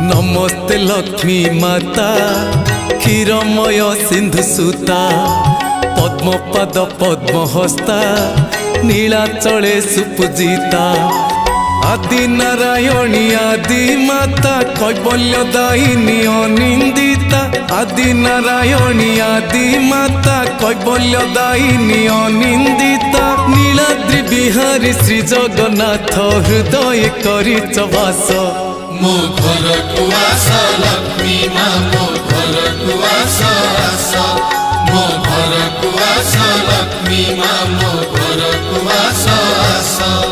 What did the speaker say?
नमस्ते लक्ष्मी माता क्षीरमय सिंधु सुता पद्मपद पद्महस्ता नीलाचले सुपूजिता आदि नारायणी आदि माता कैवल्यदायिनी अनिंदिता आदि नारायणी आदि माता कैवल्यदायिनी अनिंदिता नीलाद्रि बिहारी श्री जगन्नाथ हृदय करिच वास मो घर को आस लक्ष्मी माँ मो घर को आस आस मो घर को आस लक्ष्मी माँ मो घर को आस आस।